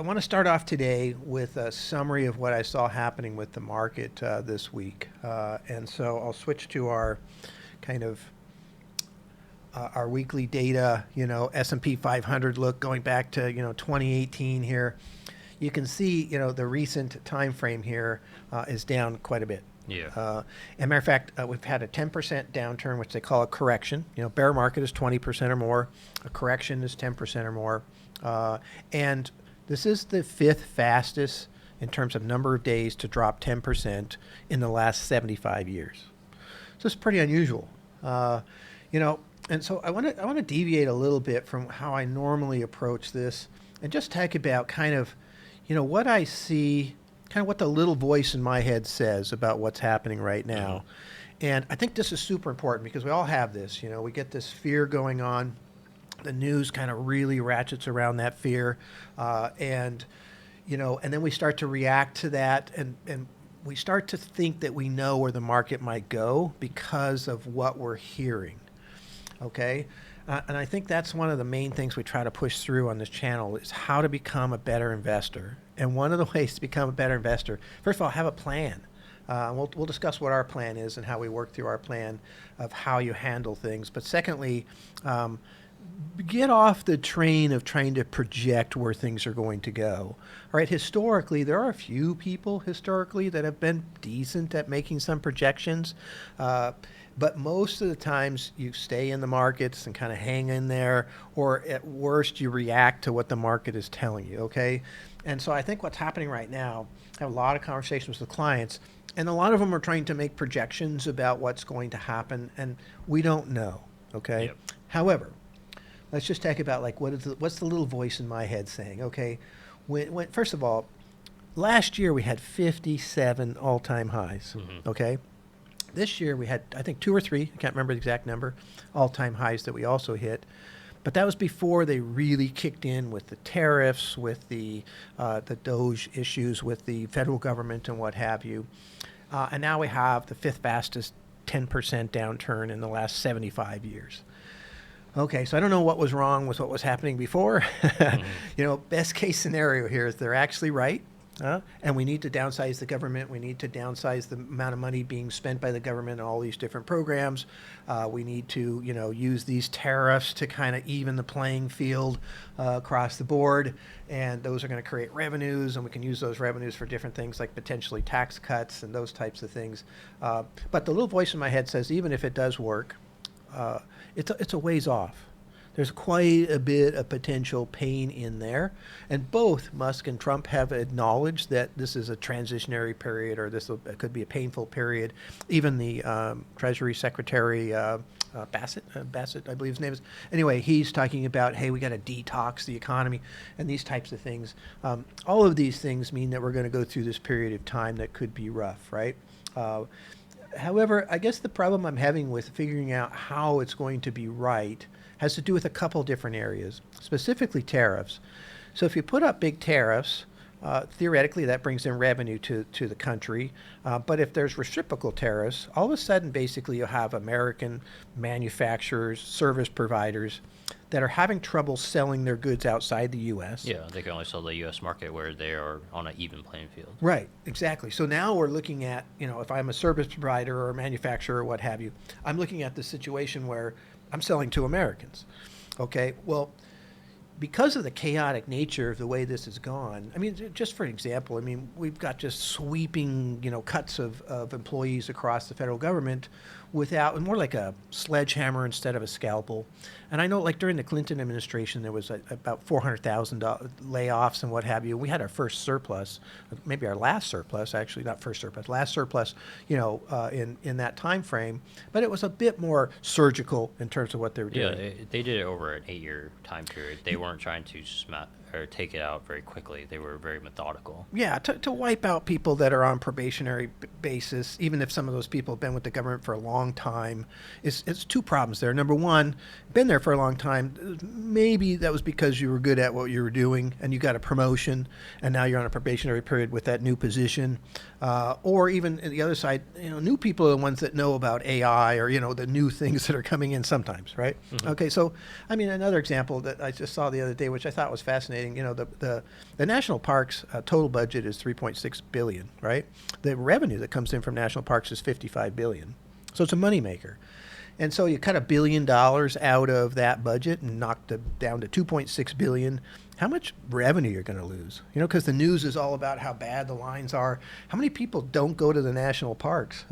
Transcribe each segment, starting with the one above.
want to start off today with a summary of what I saw happening with the market this week. And so I'll switch to our kind of our weekly data, S&P 500 look going back to, 2018 here. You can see, the recent time frame here is down quite a bit. Yeah. As a matter of fact, we've had a 10% downturn, which they call a correction. Bear market is 20% or more. A correction is 10% or more. And this is the fifth fastest in terms of number of days to drop 10% in the last 75 years. So it's pretty unusual. And so I want to deviate a little bit from how I normally approach this and just talk about kind of, what I see, kind of what the little voice in my head says about what's happening right now. And I think this is super important because we all have this. We get this fear going on. The news kind of really ratchets around that fear. And then we start to react to that and we start to think that we know where the market might go because of what we're hearing. Okay? And I think that's one of the main things we try to push through on this channel is how to become a better investor. And one of the ways to become a better investor, first of all, have a plan. We'll discuss what our plan is and how we work through our plan of how you handle things. But secondly, get off the train of trying to project where things are going to go. All right, historically, there are a few people historically that have been decent at making some projections. But most of the times you stay in the markets and kind of hang in there, or at worst you react to what the market is telling you, okay? And so I think what's happening right now, I have a lot of conversations with clients, and a lot of them are trying to make projections about what's going to happen, and we don't know, okay? Yep. However, let's just talk about like what's the little voice in my head saying, okay? When first of all, last year we had 57 all-time highs, okay? This year we had, I think, 2 or 3, I can't remember the exact number, all-time highs that we also hit. But that was before they really kicked in with the tariffs, with the DOGE issues, with the federal government and what have you. And now we have the fifth fastest 10% downturn in the last 75 years. Okay, so I don't know what was wrong with what was happening before. Best case scenario here is they're actually right. And we need to downsize the government. We need to downsize the amount of money being spent by the government on all these different programs. We need to, use these tariffs to kind of even the playing field across the board. And those are going to create revenues, and we can use those revenues for different things like potentially tax cuts and those types of things. But the little voice in my head says even if it does work, it's a ways off. There's quite a bit of potential pain in there. And both Musk and Trump have acknowledged that this is a transitionary period, or it could be a painful period. Even the Treasury Secretary, Bassett, I believe his name is. Anyway, he's talking about, hey, we got to detox the economy and these types of things. All of these things mean that we're going to go through this period of time that could be rough, right? However, I guess the problem I'm having with figuring out how it's going to be right has to do with a couple different areas, specifically tariffs. So if you put up big tariffs, theoretically that brings in revenue to the country. But if there's reciprocal tariffs, all of a sudden basically you'll have American manufacturers, service providers that are having trouble selling their goods outside the U.S. Yeah, they can only sell the U.S. market where they are on an even playing field. Right, exactly. So now we're looking at, if I'm a service provider or a manufacturer or what have you, I'm looking at the situation where I'm selling to Americans. Okay, well, because of the chaotic nature of the way this has gone, I mean, just for an example, we've got just sweeping, cuts of employees across the federal government without, more like a sledgehammer instead of a scalpel. And I know, like during the Clinton administration, there was about 400,000 layoffs and what have you. We had our first surplus, maybe our last surplus, actually, not first surplus, last surplus, in that time frame. But it was a bit more surgical in terms of what they were doing. Yeah, they did it over an 8-year time period. They weren't trying to take it out very quickly. They were very methodical. Yeah, to wipe out people that are on probationary basis, even if some of those people have been with the government for a long time, it's 2 problems there. Number one, been there for a long time. Maybe that was because you were good at what you were doing and you got a promotion and now you're on a probationary period with that new position. Or even the other side, new people are the ones that know about AI or, the new things that are coming in sometimes, right? Okay, so, another example that I just saw the other day, which I thought was fascinating, estimating, the national parks total budget is 3.6 billion, right? The revenue that comes in from national parks is 55 billion. So it's a moneymaker. And so you cut $1 billion out of that budget and knocked it down to 2.6 billion. How much revenue you're going to lose? Because the news is all about how bad the lines are. How many people don't go to the national parks?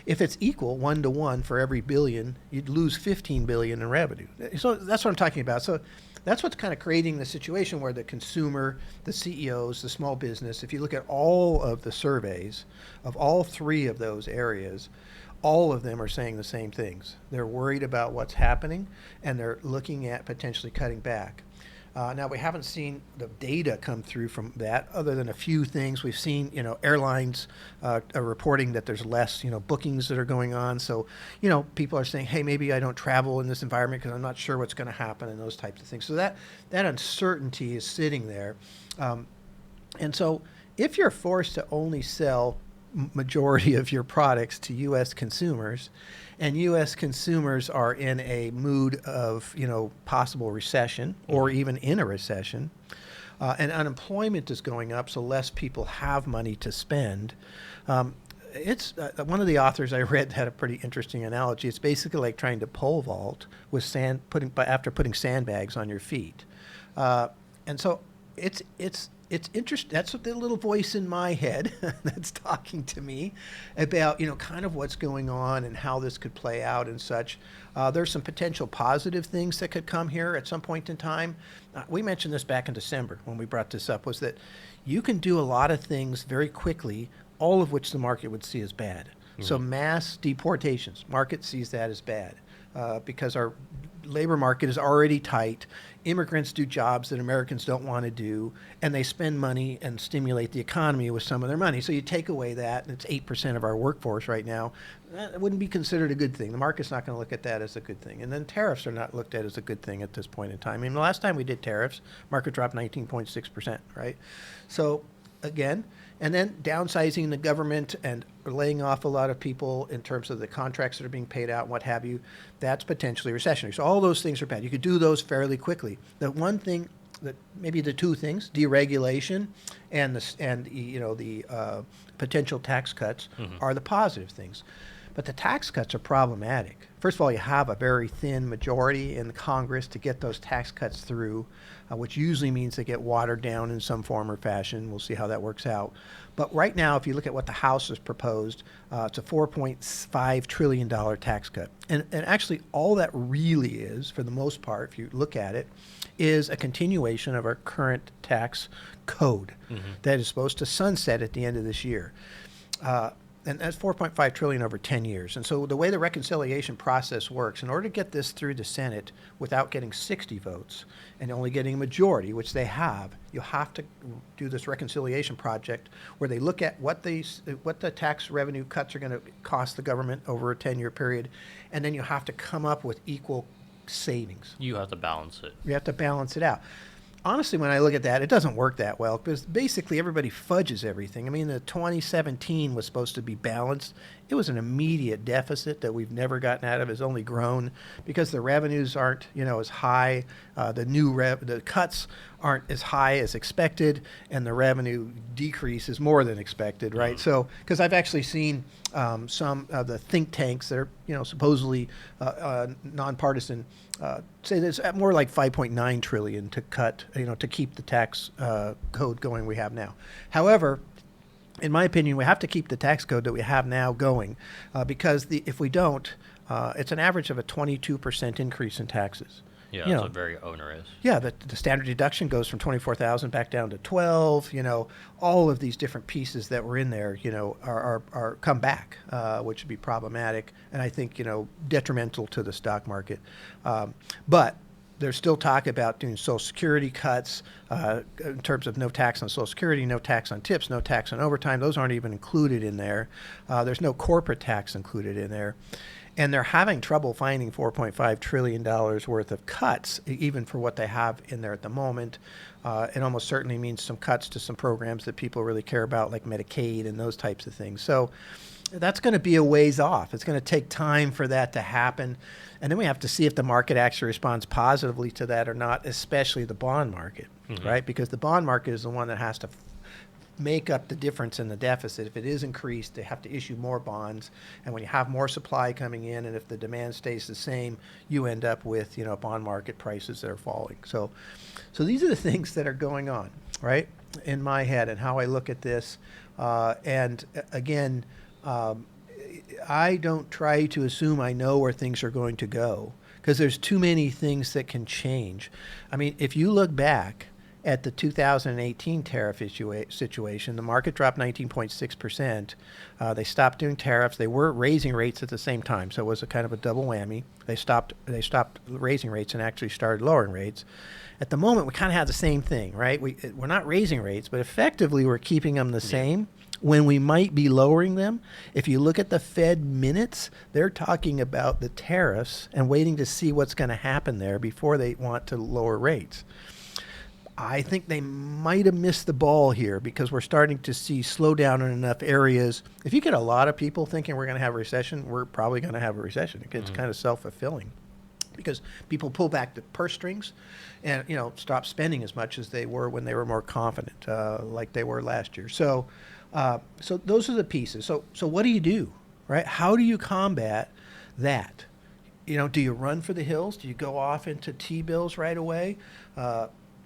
If it's equal 1-to-1 for every billion, you'd lose 15 billion in revenue. So that's what I'm talking about. So that's what's kind of creating the situation where the consumer, the CEOs, the small business, if you look at all of the surveys of all three of those areas, all of them are saying the same things. They're worried about what's happening, and they're looking at potentially cutting back. Now, we haven't seen the data come through from that other than a few things. We've seen, airlines are reporting that there's less, bookings that are going on. So, people are saying, hey, maybe I don't travel in this environment because I'm not sure what's going to happen and those types of things. So that uncertainty is sitting there. And so if you're forced to only sell majority of your products to U.S. consumers, and U.S. consumers are in a mood of, possible recession or even in a recession, and unemployment is going up, so less people have money to spend. It's one of the authors I read had a pretty interesting analogy. It's basically like trying to pole vault with after putting sandbags on your feet, and so it's interesting. That's what the little voice in my head that's talking to me about, kind of what's going on and how this could play out and such. There's some potential positive things that could come here at some point in time. We mentioned this back in December when we brought this up, was that you can do a lot of things very quickly, all of which the market would see as bad. Mm-hmm. So mass deportations, market sees that as bad because our labor market is already tight. Immigrants do jobs that Americans don't want to do, and they spend money and stimulate the economy with some of their money. So you take away that, and it's 8% of our workforce right now. That wouldn't be considered a good thing. The market's not going to look at that as a good thing. And then tariffs are not looked at as a good thing at this point in time. I mean, the last time we did tariffs, market dropped 19.6%, right? So again, and then downsizing the government and laying off a lot of people in terms of the contracts that are being paid out and what have you, that's potentially recessionary. So all those things are bad. You could do those fairly quickly. The one thing that maybe the two things, deregulation and the potential tax cuts are the positive things. But the tax cuts are problematic. First of all, you have a very thin majority in Congress to get those tax cuts through, which usually means they get watered down in some form or fashion. We'll see how that works out. But right now, if you look at what the House has proposed, it's a $4.5 trillion tax cut. And actually, all that really is, for the most part, if you look at it, is a continuation of our current tax code that is supposed to sunset at the end of this year. And that's 4.5 trillion over 10 years. And so the way the reconciliation process works, in order to get this through the Senate without getting 60 votes and only getting a majority, which they have, you have to do this reconciliation project where they look at what the tax revenue cuts are going to cost the government over a 10-year period, and then you have to come up with equal savings. You have to balance it. You have to balance it out. Honestly, when I look at that, it doesn't work that well because basically everybody fudges everything. I mean, the 2017 was supposed to be balanced. It was an immediate deficit that we've never gotten out of. It's only grown because the revenues aren't, as high. The cuts aren't as high as expected, and the revenue decrease is more than expected, right? So, because I've actually seen some of the think tanks that are, supposedly nonpartisan, say there's more like 5.9 trillion to cut, to keep the tax code going we have now. However, in my opinion, we have to keep the tax code that we have now going because if we don't, it's an average of a 22% increase in taxes. Yeah, it's very onerous. Yeah, the standard deduction goes from 24,000 back down to 12. All of these different pieces that were in there, are come back, which would be problematic, and I think detrimental to the stock market. But there's still talk about doing Social Security cuts in terms of no tax on Social Security, no tax on tips, no tax on overtime. Those aren't even included in there. There's no corporate tax included in there. And they're having trouble finding $4.5 trillion worth of cuts, even for what they have in there at the moment. It almost certainly means some cuts to some programs that people really care about, like Medicaid and those types of things. So that's going to be a ways off. It's going to take time for that to happen. And then we have to see if the market actually responds positively to that or not, especially the bond market, right? Because the bond market is the one that has to make up the difference in the deficit. If it is increased, they have to issue more bonds. And when you have more supply coming in, and if the demand stays the same, you end up with, bond market prices that are falling. So these are the things that are going on, right, in my head and how I look at this. And again, I don't try to assume I know where things are going to go, because there's too many things that can change. I mean, if you look back at the 2018 tariff situation, the market dropped 19.6%. They stopped doing tariffs. They were raising rates at the same time, so it was a kind of a double whammy. They stopped raising rates and actually started lowering rates. At the moment, we kind of have the same thing, right? We're not raising rates, but effectively we're keeping them the same when we might be lowering them. If you look at the Fed minutes, they're talking about the tariffs and waiting to see what's going to happen there before they want to lower rates. I think they might have missed the ball here, because we're starting to see slowdown in enough areas. If you get a lot of people thinking we're going to have a recession, we're probably going to have a recession. It's kind of self-fulfilling, because people pull back the purse strings and stop spending as much as they were when they were more confident, like they were last year. So those are the pieces. So what do, right? How do you combat that? Do you run for the hills? Do you go off into T-bills right away?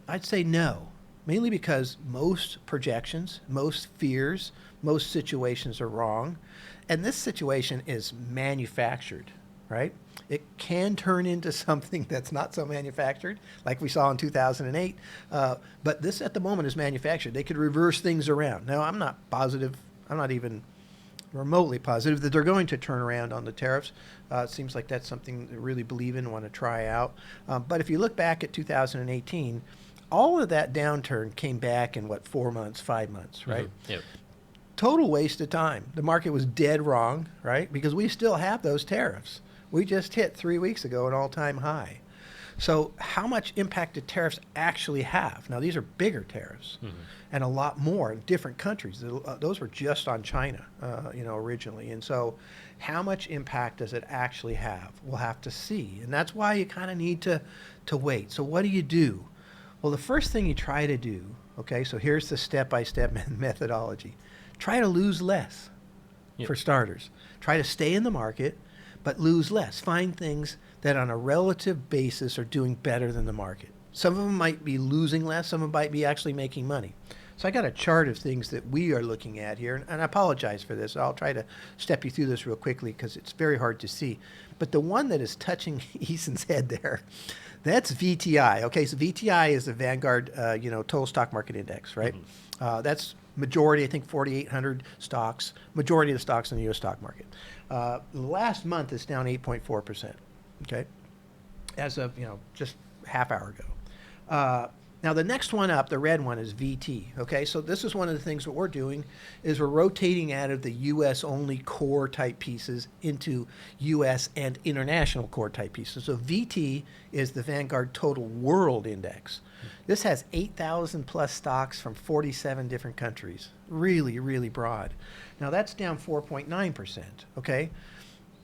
I'd say no, mainly because most projections, most fears, most situations are wrong. And this situation is manufactured, right? It can turn into something that's not so manufactured, like we saw in 2008. But this at the moment is manufactured. They could reverse things around. Now, I'm not positive. I'm not even remotely positive that they're going to turn around on the tariffs. It seems like that's something they really believe in, want to try out. But if you look back at 2018, all of that downturn came back in 4 months, 5 months, right? Yep. Total waste of time. The market was dead wrong, right? Because we still have those tariffs. We just hit 3 weeks ago an all-time high. So how much impact did tariffs actually have? Now, these are bigger tariffs and a lot more in different countries. Those were just on China, originally. And so how much impact does it actually have? We'll have to see. And that's why you kind of need to wait. So what do? Well, the first thing you try to do, okay, so here's the step-by-step methodology. Try to lose less, for starters. Try to stay in the market, but lose less. Find things that on a relative basis are doing better than the market. Some of them might be losing less. Some of them might be actually making money. So I got a chart of things that we are looking at here, and I apologize for this. I'll try to step you through this real quickly because it's very hard to see. But the one that is touching Eason's head there, that's VTI. Okay, so VTI is the Vanguard, total stock market index, right? That's majority, I think 4,800 stocks, majority of the stocks in the U.S. stock market. Last month is down 8.4%, okay, as of, just half hour ago. Now, the next one up, the red one, is VT, okay? So this is one of the things that we're doing is we're rotating out of the U.S.-only core type pieces into U.S. and international core type pieces. So VT is the Vanguard Total World Index. This has 8,000 plus stocks from 47 different countries. Really, really broad. Now, that's down 4.9%, okay?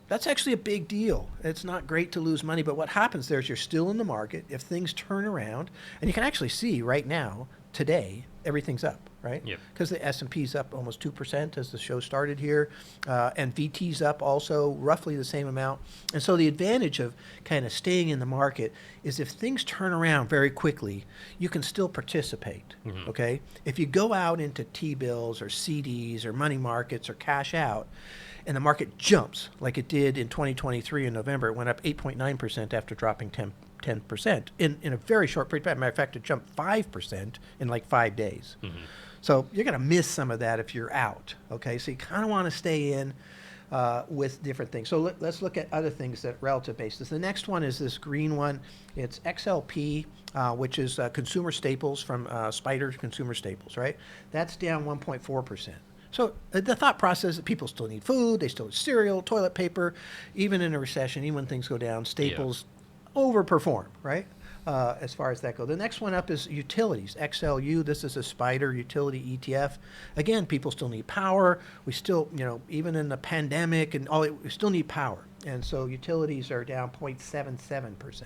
That's actually a big deal. It's not great to lose money, but what happens there is you're still in the market. If things turn around, and you can actually see right now, today, everything's up, right? Yep. Because the S&P's up almost 2% as the show started here, and VT's up also roughly the same amount. And so the advantage of kind of staying in the market is if things turn around very quickly, you can still participate, okay? If you go out into T-bills or CDs or money markets or cash out, and the market jumps like it did in 2023 in November. It went up 8.9% after dropping 10% in a very short period of time. Matter of fact, it jumped 5% in like 5 days. So you're going to miss some of that if you're out, okay? So you kind of want to stay in with different things. So let's look at other things that relative basis. The next one is this green one. It's XLP, which is consumer staples from Spider Consumer Staples, right? That's down 1.4%. So the thought process that people still need food, they still need cereal, toilet paper, even in a recession, even when things go down, staples overperform, right? as far as that goes. The next one up is utilities, XLU. This is a SPDR utility ETF. Again, people still need power. We still, even in the pandemic and all, we still need power. And so utilities are down 0.77%.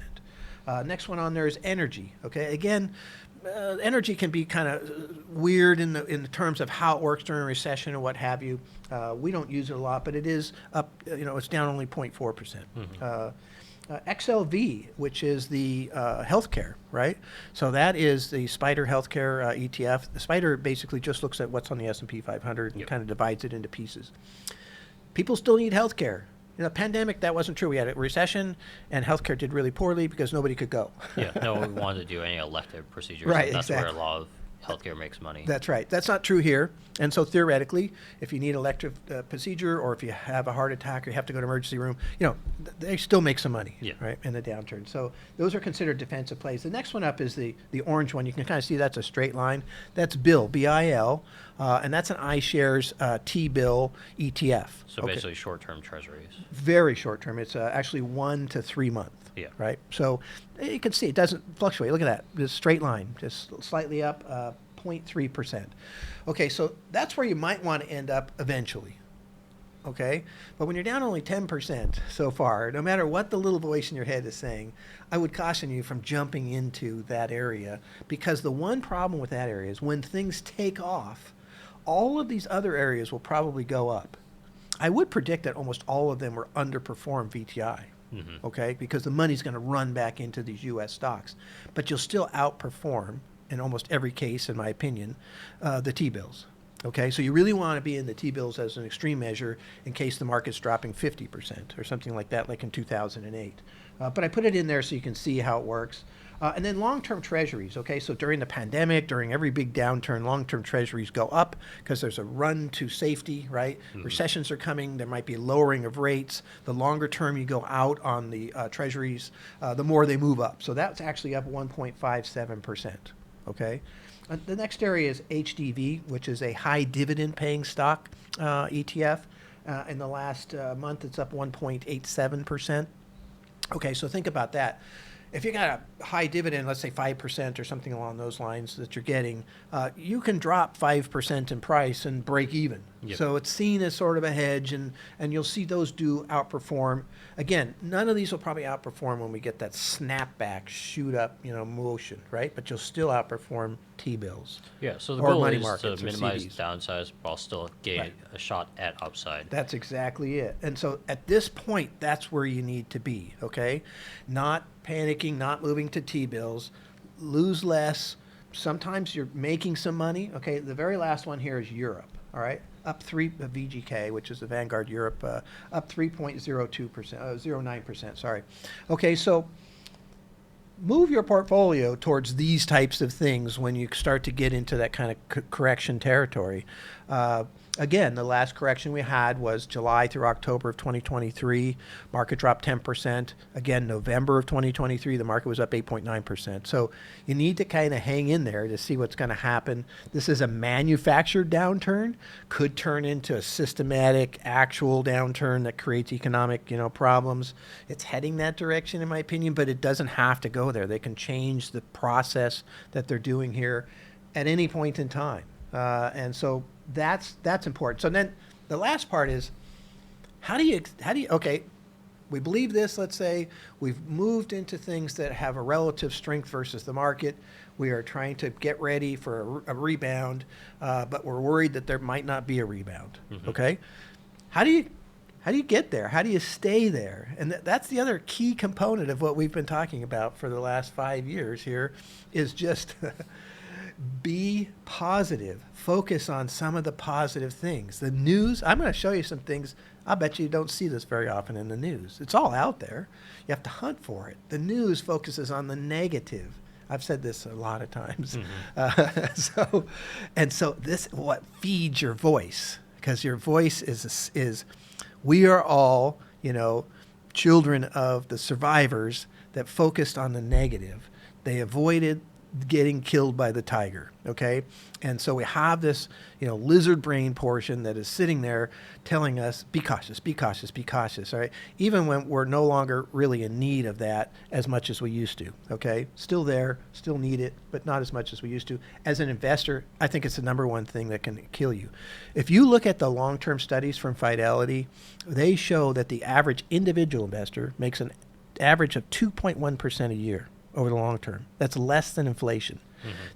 Next one on there is energy. Okay, again, energy can be kind of weird in the terms of how it works during a recession and what have you. We don't use it a lot, but it is up. It's down only 0.4%. XLV, which is the healthcare, right? So that is the SPDR healthcare ETF. The SPDR basically just looks at what's on the S&P 500 and kind of divides it into pieces. People still need healthcare. Pandemic, that wasn't true. We had a recession, and healthcare did really poorly because nobody could go. Yeah, no one wanted to do any elective procedures. Right, That's exactly. where a lot of healthcare makes money. That's right. That's not true here. And so theoretically, if you need elective procedure or if you have a heart attack or you have to go to emergency room, they still make some money, right, in the downturn. So those are considered defensive plays. The next one up is the orange one. You can kind of see that's a straight line. That's BIL, B-I-L, and that's an iShares T-bill ETF. So basically short-term treasuries. Very short-term. It's actually 1 to 3 month. Yeah. Right. So you can see it doesn't fluctuate. Look at that. This straight line, just slightly up, 0.3%. Okay, so that's where you might want to end up eventually. Okay, but when you're down only 10% so far, no matter what the little voice in your head is saying, I would caution you from jumping into that area, because the one problem with that area is when things take off, all of these other areas will probably go up. I would predict that almost all of them will underperform VTI. Okay, because the money's going to run back into these U.S. stocks, but you'll still outperform in almost every case, in my opinion, the T-bills. Okay, so you really want to be in the T-bills as an extreme measure in case the market's dropping 50% or something like that, like in 2008. But I put it in there so you can see how it works. And then long-term treasuries, okay? So during the pandemic, during every big downturn, long-term treasuries go up because there's a run to safety, right? Recessions are coming. There might be a lowering of rates. The longer term you go out on the treasuries, the more they move up. So that's actually up 1.57%, okay? The next area is HDV, which is a high dividend paying stock ETF. In the last month, it's up 1.87%. Okay, so think about that. If you got a high dividend, let's say 5% or something along those lines that you're getting, you can drop 5% in price and break even. Yep. So it's seen as sort of a hedge, and you'll see those do outperform. Again, none of these will probably outperform when we get that snapback, shoot up, motion, right? But you'll still outperform T-bills. Yeah, so the or goal money is to markets or minimize CDs. downsides while still getting Right. a shot at upside. That's exactly it. And so at this point, that's where you need to be, okay? Not panicking, not moving to T-bills, lose less. Sometimes you're making some money. Okay, the very last one here is Europe, all right? Up VGK, which is the Vanguard Europe, up 3.02%, 09%, sorry. Okay, so move your portfolio towards these types of things when you start to get into that kind of correction territory. Again, the last correction we had was July through October of 2023. Market dropped 10%. Again, November of 2023, the market was up 8.9%. So you need to kind of hang in there to see what's going to happen. This is a manufactured downturn, could turn into a systematic, actual downturn that creates economic, problems. It's heading that direction, in my opinion, but it doesn't have to go there. They can change the process that they're doing here at any point in time. And so that's important. So then the last part is, how do you, okay, we believe this, let's say, we've moved into things that have a relative strength versus the market. We are trying to get ready for a rebound, but we're worried that there might not be a rebound, okay? How do you get there? How do you stay there? And that's the other key component of what we've been talking about for the last 5 years here, is just be positive. Focus on some of the positive things. The news, I'm going to show you some things. I bet you don't see this very often in the news. It's all out there. You have to hunt for it. The news focuses on the negative. I've said this a lot of times. So this what feeds your voice, because your voice is we are all, children of the survivors that focused on the negative. They avoided getting killed by the tiger, okay? And so we have this, lizard brain portion that is sitting there telling us, be cautious, be cautious, be cautious, all right? Even when we're no longer really in need of that as much as we used to, okay? Still there, still need it, but not as much as we used to. As an investor, I think it's the number one thing that can kill you. If you look at the long-term studies from Fidelity, they show that the average individual investor makes an average of 2.1% a year over the long term. That's less than inflation.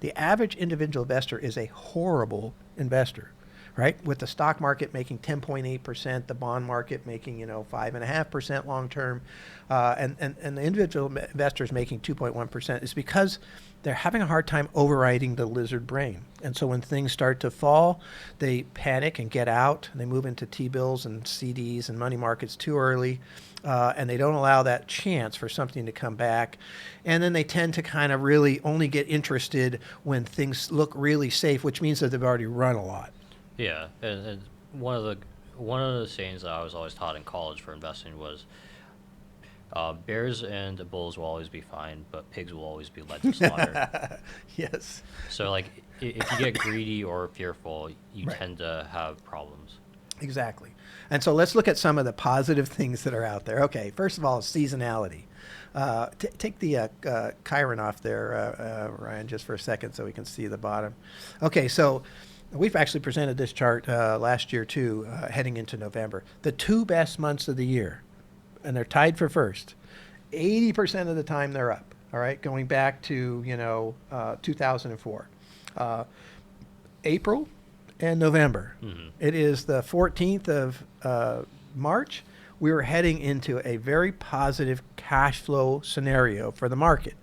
The average individual investor is a horrible investor, right? With the stock market making 10.8%, the bond market making 5.5% long term, and the individual investors making 2.1% is because they're having a hard time overriding the lizard brain. And so when things start to fall, they panic and get out. And they move into T-bills and CDs and money markets too early. And they don't allow that chance for something to come back. And then they tend to kind of really only get interested when things look really safe, which means that they've already run a lot. Yeah, and one of the sayings that I was always taught in college for investing was, bears and bulls will always be fine, but pigs will always be led to slaughter. Yes. So, like, if you get greedy or fearful, you Right. tend to have problems. Exactly. And so let's look at some of the positive things that are out there. Okay, first of all, seasonality. Take the Chiron off there, Ryan, just for a second so we can see the bottom. Okay, so we've actually presented this chart last year too, heading into November. The two best months of the year, and they're tied for first. 80% of the time they're up, all right, going back to, 2004. April and November. It is the 14th of March. We were heading into a very positive cash flow scenario for the market.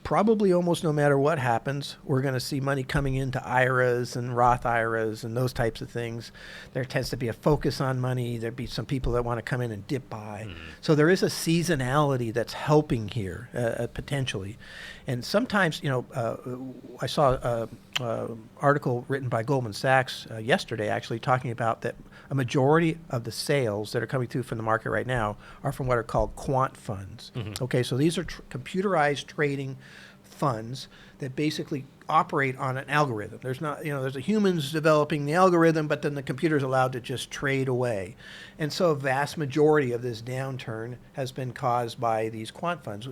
Probably almost no matter what happens, we're going to see money coming into IRAs and Roth IRAs and those types of things. There tends to be a focus on money. There'd be some people that want to come in and dip buy. So there is a seasonality that's helping here, potentially. And sometimes, I saw an article written by Goldman Sachs yesterday actually talking about that a majority of the sales that are coming through from the market right now are from what are called quant funds. Okay, so these are computerized trading funds that basically operate on an algorithm. There's not, there's a humans developing the algorithm, but then the computer's allowed to just trade away. And so a vast majority of this downturn has been caused by these quant funds.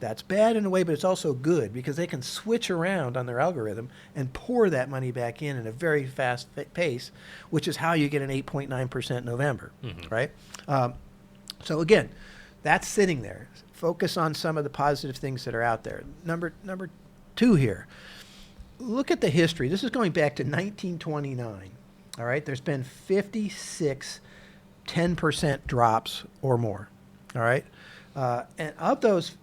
That's bad in a way, but it's also good because they can switch around on their algorithm and pour that money back in a very fast pace, which is how you get an 8.9% November, right? So again, that's sitting there. Focus on some of the positive things that are out there. Number two here, look at the history. This is going back to 1929, all right? There's been 56 10% drops or more, all right? And of those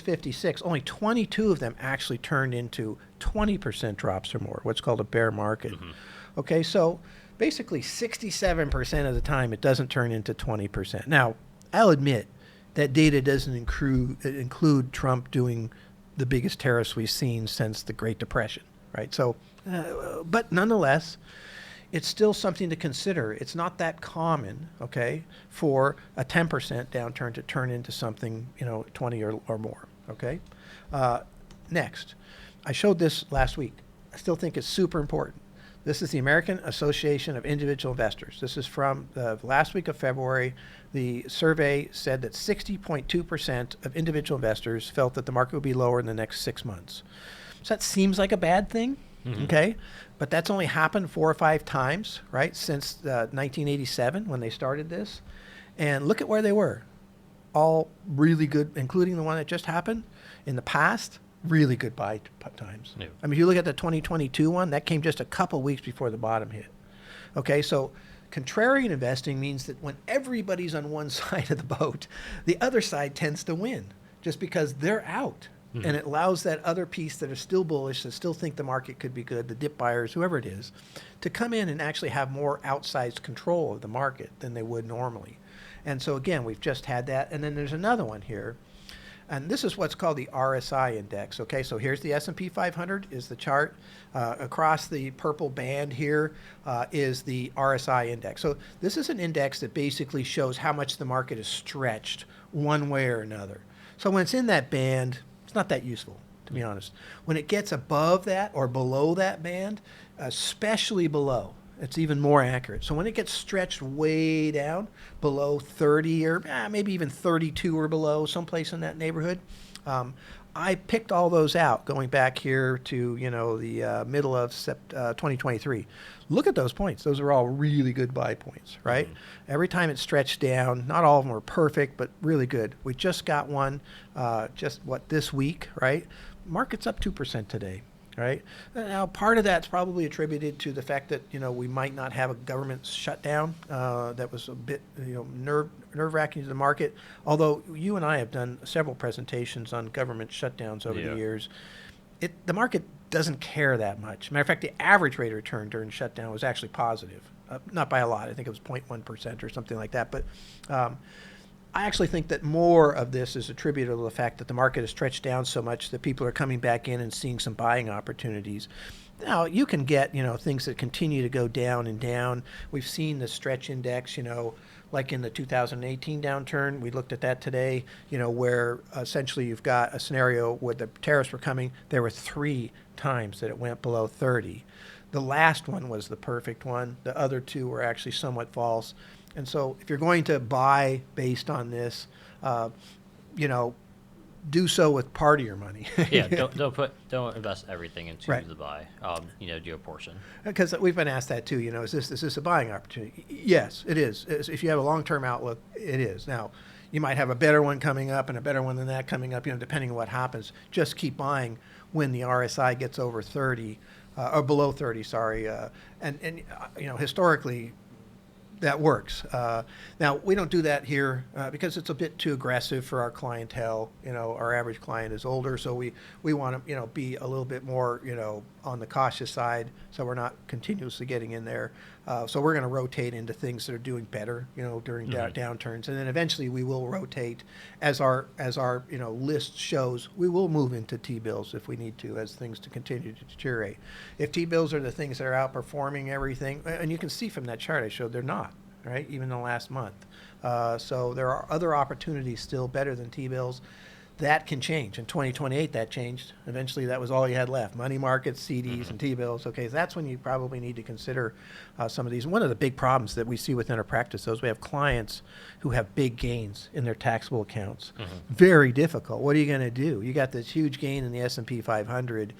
56, only 22 of them actually turned into 20% drops or more, what's called a bear market. Okay, so basically 67% of the time it doesn't turn into 20%. Now, I'll admit that data doesn't include Trump doing the biggest tariffs we've seen since the Great Depression, right? So, but nonetheless, it's still something to consider. It's not that common, okay, for a 10% downturn to turn into something, 20 or more, okay? Next, I showed this last week. I still think it's super important. This is the American Association of Individual Investors. This is from the last week of February. The survey said that 60.2% of individual investors felt that the market would be lower in the next 6 months. So that seems like a bad thing, okay? But that's only happened 4 or 5 times, right, since 1987 when they started this. And look at where they were. All really good, including the one that just happened in the past. Really good buy times. Yeah. I mean, if you look at the 2022 one, that came just a couple weeks before the bottom hit. Okay, so contrarian investing means that when everybody's on one side of the boat, the other side tends to win just because they're out. And it allows that other piece that are still bullish, that still think the market could be good, the dip buyers, whoever it is, to come in and actually have more outsized control of the market than they would normally. And so again, we've just had that. And then there's another one here. And this is what's called the RSI index. Okay, so here's the S&P 500 is the chart. Across the purple band here is the RSI index. So this is an index that basically shows how much the market is stretched one way or another. So when it's in that band, it's not that useful. to be honest. When it gets above that or below that band, especially below, it's even more accurate. So when it gets stretched way down below 30 or maybe even 32 or below, someplace in that neighborhood, I picked all those out going back here to, the middle of 2023. Look at those points. Those are all really good buy points, right? Every time it stretched down, not all of them were perfect, but really good. We just got one this week, right? Market's up 2% today. Right now, part of that's probably attributed to the fact that we might not have a government shutdown. That was a bit nerve-wracking to the market. Although you and I have done several presentations on government shutdowns over the years, the market doesn't care that much. Matter of fact, the average rate of return during shutdown was actually positive, not by a lot. I think it was 0.1% or something like that. But I actually think that more of this is attributable to the fact that the market has stretched down so much that people are coming back in and seeing some buying opportunities. Now, you can get, things that continue to go down and down. We've seen the stretch index, like in the 2018 downturn. We looked at that today, where essentially you've got a scenario where the tariffs were coming. There were 3 times that it went below 30. The last one was the perfect one. The other 2 were actually somewhat false. And so if you're going to buy based on this, do so with part of your money. Yeah, don't invest everything into the buy. Do a portion. Because we've been asked that too. Is this a buying opportunity? Yes, it is. If you have a long-term outlook, it is. Now, you might have a better one coming up and a better one than that coming up. Depending on what happens, just keep buying when the RSI gets over 30 or below 30. Sorry, and historically, that works. Now, we don't do that here because it's a bit too aggressive for our clientele. Our average client is older, so we want to, be a little bit more, on the cautious side, so we're not continuously getting in there. So we're going to rotate into things that are doing better, during downturns, and then eventually we will rotate as our list shows. We will move into T-bills if we need to, as things to continue to deteriorate. If T-bills are the things that are outperforming everything, and you can see from that chart I showed, they're not. Right, even in the last month. So there are other opportunities still better than T-bills. That can change. In 2028, that changed. Eventually, that was all you had left. Money markets, CDs, and T-bills. Okay, so that's when you probably need to consider some of these. And one of the big problems that we see within our practice, though, is we have clients who have big gains in their taxable accounts. Very difficult. What are you going to do? You got this huge gain in the S&P 500,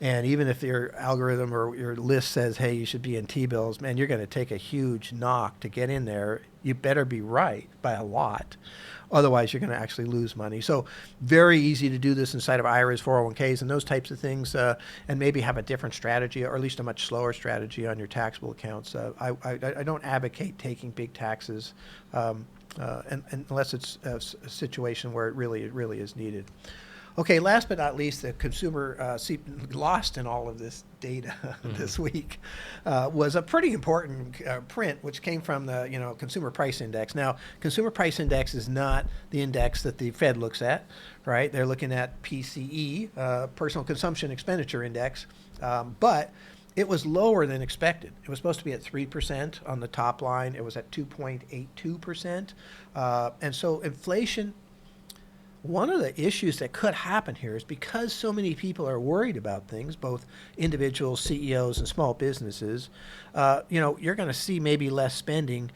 and even if your algorithm or your list says, hey, you should be in T-bills, man, you're going to take a huge knock to get in there. You better be right by a lot. Otherwise, you're going to actually lose money. So very easy to do this inside of IRAs, 401ks, and those types of things, and maybe have a different strategy, or at least a much slower strategy on your taxable accounts. I don't advocate taking big taxes unless it's a situation where it really is needed. Okay, last but not least, the consumer lost in all of this data this week was a pretty important print, which came from the Consumer Price Index. Now, Consumer Price Index is not the index that the Fed looks at, right? They're looking at PCE, Personal Consumption Expenditure Index, but it was lower than expected. It was supposed to be at 3% on the top line. It was at 2.82%, and so inflation. One of the issues that could happen here is because so many people are worried about things, both individuals, CEOs, and small businesses, you're going to see maybe less spending.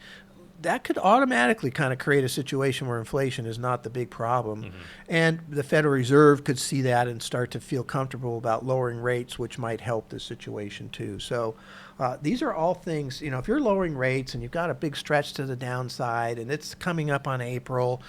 That could automatically kind of create a situation where inflation is not the big problem. And the Federal Reserve could see that and start to feel comfortable about lowering rates, which might help the situation too. So these are all things, if you're lowering rates and you've got a big stretch to the downside and it's coming up on April,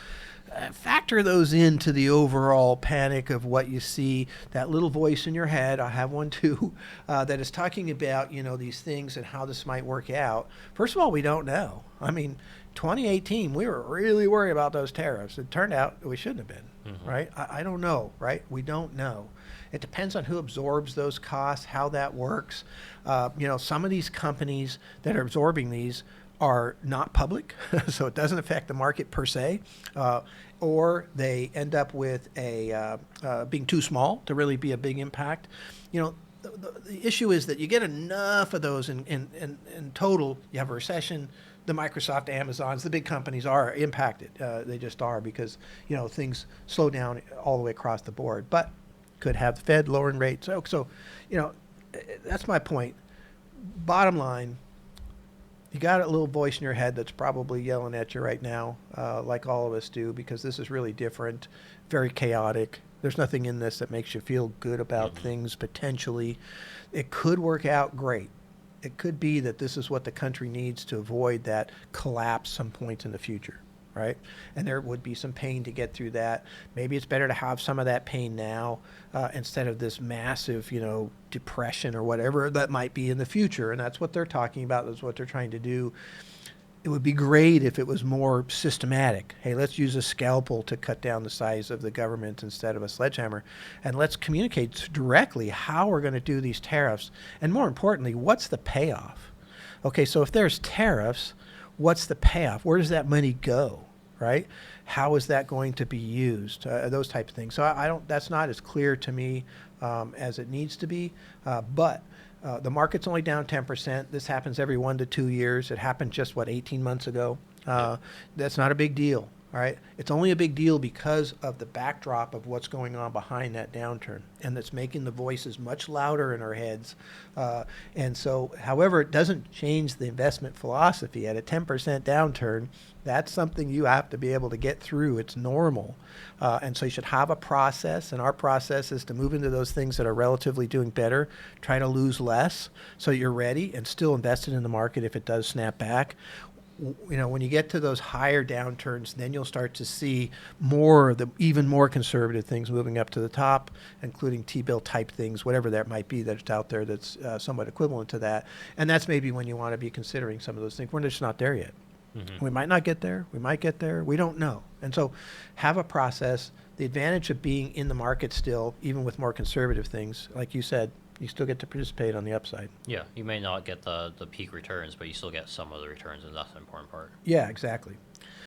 factor those into the overall panic of what you see, that little voice in your head. I have one too, that is talking about, these things and how this might work out. First of all, we don't know. I mean, 2018, we were really worried about those tariffs. It turned out we shouldn't have been, right? I don't know, right? We don't know. It depends on who absorbs those costs, how that works. Some of these companies that are absorbing these are not public, so it doesn't affect the market per se, or they end up with being too small to really be a big impact. The issue is that you get enough of those in total, you have a recession, the Microsoft, Amazons, the big companies are impacted. They just are because, things slow down all the way across the board. But could have the Fed lowering rates. So, that's my point. Bottom line, you got a little voice in your head that's probably yelling at you right now, like all of us do, because this is really different, very chaotic. There's nothing in this that makes you feel good about things potentially. It could work out great. It could be that this is what the country needs to avoid that collapse some point in the future, right? And there would be some pain to get through that. Maybe it's better to have some of that pain now instead of this massive, depression or whatever that might be in the future. And that's what they're talking about. That's what they're trying to do. It would be great if it was more systematic. Hey, let's use a scalpel to cut down the size of the government instead of a sledgehammer. And let's communicate directly how we're going to do these tariffs. And more importantly, what's the payoff? Okay, so if there's tariffs, what's the payoff? Where does that money go, right? How is that going to be used? Those type of things. So I don't. That's not as clear to me as it needs to be. But the market's only down 10%. This happens every 1 to 2 years. It happened just 18 months ago. That's not a big deal. All right, it's only a big deal because of the backdrop of what's going on behind that downturn, and that's making the voices much louder in our heads. And so, however, it doesn't change the investment philosophy. At a 10% downturn, that's something you have to be able to get through. It's normal. And so you should have a process, and our process is to move into those things that are relatively doing better, try to lose less so you're ready and still invested in the market if it does snap back. When you get to those higher downturns, then you'll start to see more of the even more conservative things moving up to the top, including T-bill type things, whatever that might be that's out there that's somewhat equivalent to that. And that's maybe when you want to be considering some of those things. We're just not there yet. We might not get there. We might get there. We don't know. And so have a process. The advantage of being in the market still, even with more conservative things, like you said, you still get to participate on the upside. Yeah, you may not get the peak returns, but you still get some of the returns, and that's the important part. Yeah, exactly.